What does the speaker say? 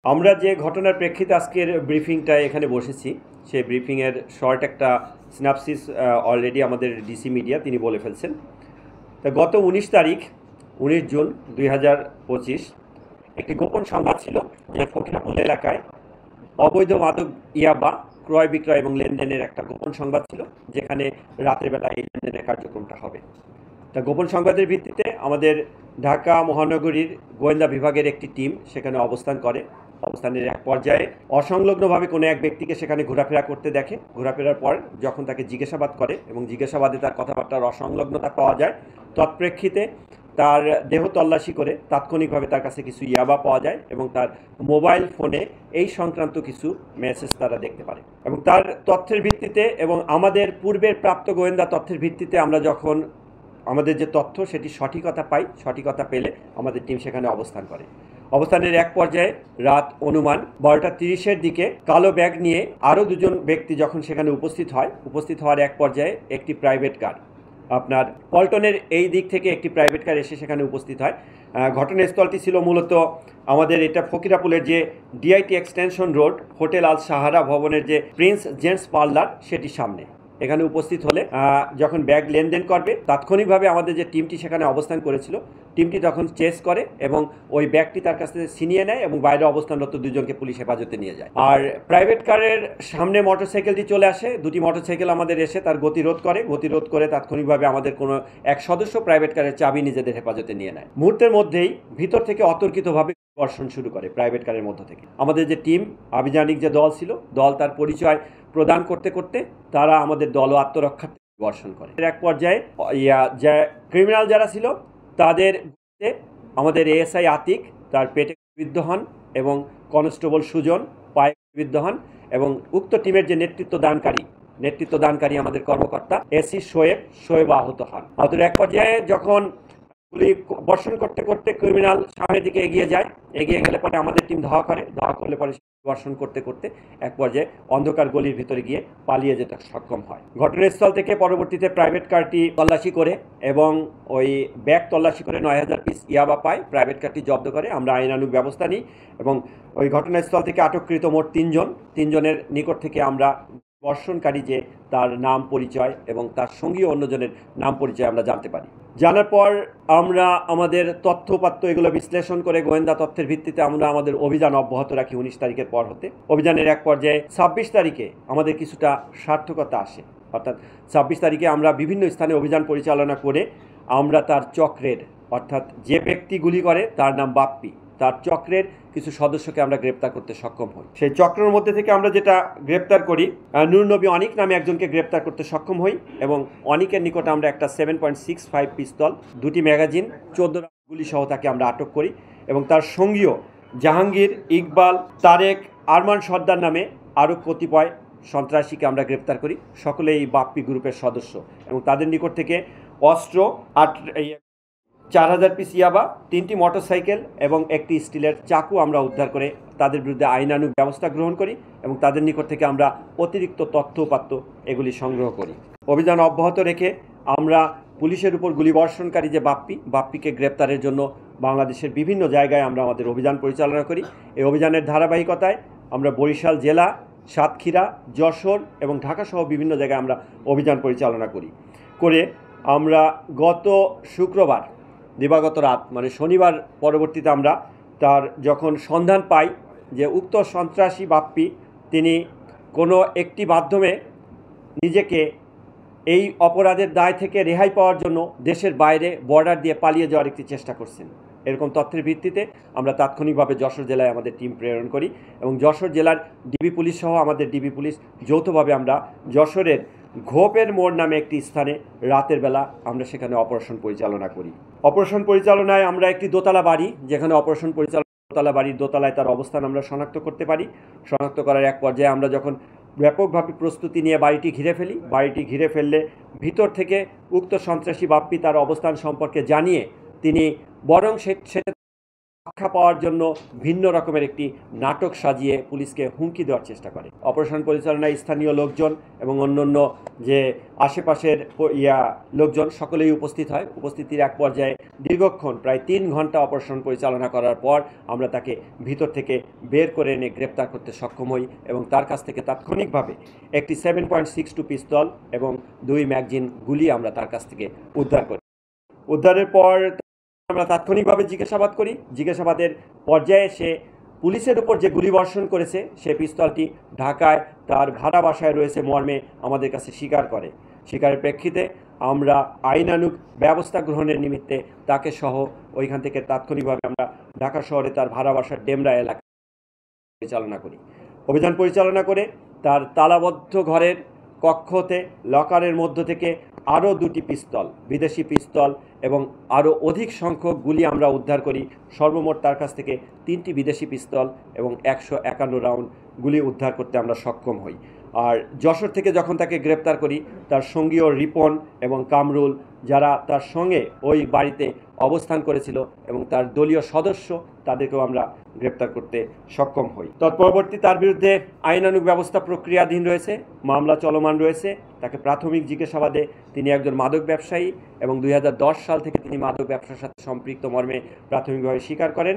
আমরা যে ঘটনার প্রেক্ষিতে আজকের ব্রিফিংটায় এখানে বসেছি, সেই ব্রিফিংয়ের শর্ট একটা সিনাপসিস অলরেডি আমাদের ডিসি মিডিয়া তিনি বলে ফেলছেন। তা গত 19 তারিখ 19 জুন 2025 একটি গোপন সংবাদ ছিল যে ফকিরাপুর এলাকায় অবৈধ মাদক ইয়াবা ক্রয় বিক্রয় এবং লেনদেনের একটা গোপন সংবাদ ছিল, যেখানে রাতের বেলা এই লেনদেনের কার্যক্রমটা হবে। তা গোপন সংবাদের ভিত্তিতে আমাদের ঢাকা মহানগরীর গোয়েন্দা বিভাগের একটি টিম সেখানে অবস্থান করে। অবস্থানের এক পর্যায়ে অসংলগ্নভাবে কোনো এক ব্যক্তিকে সেখানে ঘোরাফেরা করতে দেখে। ঘোরাফেরার পর যখন তাকে জিজ্ঞাসাবাদ করে এবং জিজ্ঞাসাবাদে তার কথাবার্তার অসংলগ্নতা পাওয়া যায়, তৎপ্রেক্ষিতে তার দেহ তল্লাশি করে তাৎক্ষণিকভাবে তার কাছে কিছু ইয়াবা পাওয়া যায় এবং তার মোবাইল ফোনে এই সংক্রান্ত কিছু মেসেজ তারা দেখতে পারে। এবং তার তথ্যের ভিত্তিতে এবং আমাদের পূর্বের প্রাপ্ত গোয়েন্দা তথ্যের ভিত্তিতে আমরা যখন আমাদের যে তথ্য সেটি সঠিকতা পাই, সঠিকতা পেলে আমাদের টিম সেখানে অবস্থান করে। অবস্থানের এক পর্যায়ে রাত অনুমান 12টা 30-এর দিকে কালো ব্যাগ নিয়ে আরও দুজন ব্যক্তি যখন সেখানে উপস্থিত হওয়ার এক পর্যায়ে একটি প্রাইভেট কার, আপনার পল্টনের এই দিক থেকে একটি প্রাইভেট কার এসে সেখানে উপস্থিত হয়। ঘটনাস্থলটি ছিল মূলত আমাদের এটা ফকিরাপুলের যে ডিআইটি এক্সটেনশন রোড হোটেল আল সাহারা ভবনের যে প্রিন্স জেন্টস পার্লার সেটির সামনে এখানে উপস্থিত হলে যখন ব্যাগ লেনদেন করবে, তাৎক্ষণিকভাবে আমাদের যে টিমটি সেখানে অবস্থান করেছিল, টিমটি তখন চেস করে এবং ওই ব্যাগটি তার কাছ থেকে ছিনিয়ে নেয় এবং বাইরে অবস্থানরত দুজনকে পুলিশ হেফাজতে নিয়ে যায়। আর প্রাইভেট কারের সামনে মোটরসাইকেলটি চলে আসে, দুটি মোটরসাইকেল আমাদের এসে তার গতিরোধ করে তাৎক্ষণিকভাবে আমাদের কোনো এক সদস্য প্রাইভেট কারের চাবি নিজেদের হেফাজতে নিয়ে নেয়। মুহূর্তের মধ্যেই ভিতর থেকে অতর্কিতভাবে বর্ষণ শুরু করে প্রাইভেট কারের মধ্য থেকে। আমাদের যে টিম আভিযানিক যে দল ছিল, দল তার পরিচয় প্রদান করতে করতে তারা আমাদের দল ও আত্মরক্ষার্থে বর্ষণ করে। এক পর্যায়ে ক্রিমিনাল যারা ছিল তাদের আমাদের এএসআই আতিক তার পেটে বিদ্ধ হন এবং কনস্টেবল সুজন পায়ে বিদ্ধ হন এবং উক্ত টিমের যে নেতৃত্ব দানকারী আমাদের কর্মকর্তা এসি শোয়েব আহত হন। আহতের এক পর্যায়ে যখন গুলি বর্ষণ করতে করতে ক্রিমিনাল সামনের দিকে এগিয়ে গেলে পরে আমাদের টিম ধাওয়া করলে পরে বর্ষণ করতে করতে এক পর্যায়ে অন্ধকার গলির ভিতরে গিয়ে পালিয়ে যেতে সক্ষম হয়। ঘটনাস্থল থেকে পরবর্তীতে প্রাইভেট কারটি তল্লাশি করে এবং ওই ব্যাগ তল্লাশি করে 9000 পিস ইয়াবা পায়। প্রাইভেট কারটি জব্দ করে আমরা আইনানুগ ব্যবস্থা নিই এবং ওই ঘটনাস্থল থেকে আটককৃত মোট তিনজনের নিকট থেকে আমরা বর্ষণকারী যে তার নাম পরিচয় এবং তার সঙ্গী অন্যজনের নাম পরিচয় আমরা জানতে পারি। জানার পর আমরা আমাদের তথ্যপাত্য এগুলো বিশ্লেষণ করে গোয়েন্দা তথ্যের ভিত্তিতে আমরা আমাদের অভিযান অব্যাহত রাখি 19 তারিখের পর হতে। অভিযানের এক পর্যায়ে 26 তারিখে আমাদের কিছুটা সার্থকতা আসে, অর্থাৎ 26 তারিখে আমরা বিভিন্ন স্থানে অভিযান পরিচালনা করে আমরা তার চক্রের, অর্থাৎ যে ব্যক্তি গুলি করে তার নাম বাপ্পি, তার চক্রের কিছু সদস্যকে আমরা গ্রেপ্তার করতে সক্ষম হই। সেই চক্রের মধ্যে থেকে আমরা যেটা গ্রেপ্তার করি, নূর নবী অনিক নামে একজনকে গ্রেপ্তার করতে সক্ষম হই এবং অনিকের নিকটে আমরা একটা 7.65 পিস্তল, 2টি ম্যাগাজিন, 14 গুলি সহ তাকে আমরা আটক করি এবং তার সঙ্গীও জাহাঙ্গীর, ইকবাল, তারেক, আরমান সর্দার নামে আরও কতিপয় সন্ত্রাসীকে আমরা গ্রেপ্তার করি। সকলেই এই বাপ্পি গ্রুপের সদস্য এবং তাদের নিকট থেকে অস্ত্র 4000 পিস ইয়াবা, 3টি মোটরসাইকেল এবং একটি স্টিলের চাকু আমরা উদ্ধার করে তাদের বিরুদ্ধে আইনানুগ ব্যবস্থা গ্রহণ করি এবং তাদের নিকট থেকে আমরা অতিরিক্ত তথ্যপাত্য এগুলি সংগ্রহ করি। অভিযান অব্যাহত রেখে আমরা পুলিশের উপর গুলিবর্ষণকারী যে বাপ্পিকে গ্রেপ্তারের জন্য বাংলাদেশের বিভিন্ন জায়গায় আমরা আমাদের অভিযান পরিচালনা করি। এই অভিযানের ধারাবাহিকতায় আমরা বরিশাল জেলা, সাতক্ষীরা, যশোর এবং ঢাকাসহ বিভিন্ন জায়গায় আমরা অভিযান পরিচালনা করে আমরা গত শুক্রবার দিবাগত রাত মানে শনিবার পরবর্তীতে আমরা তার যখন সন্ধান পাই যে উক্ত সন্ত্রাসী বাপ্পি তিনি কোনো একটি মাধ্যমে নিজেকে এই অপরাধের দায় থেকে রেহাই পাওয়ার জন্য দেশের বাইরে বর্ডার দিয়ে পালিয়ে যাওয়ার একটি চেষ্টা করছেন। এরকম তথ্যের ভিত্তিতে আমরা তাৎক্ষণিকভাবে যশোর জেলায় আমাদের টিম প্রেরণ করি এবং যশোর জেলার ডিবি পুলিশ সহ আমাদের ডিবি পুলিশ যৌথভাবে আমরা যশোরের ঘোপের মোড় নামে একটি স্থানে রাতের বেলা আমরা সেখানে অপারেশন পরিচালনা করি। অপারেশন পরিচালনায় আমরা একটি দোতলা বাড়ি, যেখানে অপারেশন পরিচালনা দোতলা বাড়ির দোতলায় তার অবস্থান আমরা শনাক্ত করতে পারি। শনাক্ত করার এক পর্যায়ে আমরা যখন ব্যাপকভাবে প্রস্তুতি নিয়ে বাড়িটি ঘিরে ফেললে ভিতর থেকে উক্ত সন্ত্রাসী বাপ্পি তার অবস্থান সম্পর্কে জানিয়ে তিনি বরং সেটা রক্ষা পাওয়ার জন্য ভিন্ন রকমের একটি নাটক সাজিয়ে পুলিশকে হুমকি দেওয়ার চেষ্টা করে। অপারেশন পরিচালনায় স্থানীয় লোকজন এবং অন্যান্য যে আশেপাশের লোকজন সকলেই উপস্থিত হয়। উপস্থিতির এক পর্যায়ে দীর্ঘক্ষণ প্রায় 3 ঘন্টা অপারেশন পরিচালনা করার পর আমরা তাকে ভিতর থেকে বের করে এনে গ্রেপ্তার করতে সক্ষম হই এবং তার কাছ থেকে তাৎক্ষণিকভাবে একটি 7.62 পিস্তল এবং 2 ম্যাগজিন গুলি আমরা তার কাছ থেকে উদ্ধার করি। উদ্ধারের পর আমরা তাৎক্ষণিকভাবে জিজ্ঞাসাবাদ করি। জিজ্ঞাসাবাদের পর্যায়ে সে পুলিশের উপর যে গুলিবর্ষণ করেছে সে পিস্তলটি ঢাকায় তার ভাড়া বাসায় রয়েছে মর্মে আমাদের কাছে স্বীকার করে। স্বীকারের প্রেক্ষিতে আমরা আইনানুগ ব্যবস্থা গ্রহণের নিমিত্তে তাকে সহ ওইখান থেকে তাৎক্ষণিকভাবে আমরা ঢাকা শহরে তার ভাড়া বাসার ডেমরা এলাকা পরিচালনা করি। অভিযান পরিচালনা করে তার তালাবদ্ধ ঘরের কক্ষতে লকারের মধ্য থেকে আরও 2টি পিস্তল, বিদেশি পিস্তল এবং আরও অধিক সংখ্যক গুলি আমরা উদ্ধার করি। সর্বমোট তার কাছ থেকে 3টি বিদেশি পিস্তল এবং 151 রাউন্ড গুলি উদ্ধার করতে আমরা সক্ষম হই। আর যশোর থেকে যখন তাকে গ্রেপ্তার করি তার সঙ্গীয় রিপন এবং কামরুল যারা তার সঙ্গে ওই বাড়িতে অবস্থান করেছিল এবং তার দলীয় সদস্য তাদেরকেও আমরা গ্রেপ্তার করতে সক্ষম হই। তৎপরবর্তী তার বিরুদ্ধে আইনানুগ ব্যবস্থা প্রক্রিয়াধীন রয়েছে, মামলা চলমান রয়েছে। তাকে প্রাথমিক জিজ্ঞাসাবাদে তিনি একজন মাদক ব্যবসায়ী এবং 2010 সাল থেকে তিনি মাদক ব্যবসার সাথে সম্পৃক্ত মর্মে প্রাথমিকভাবে স্বীকার করেন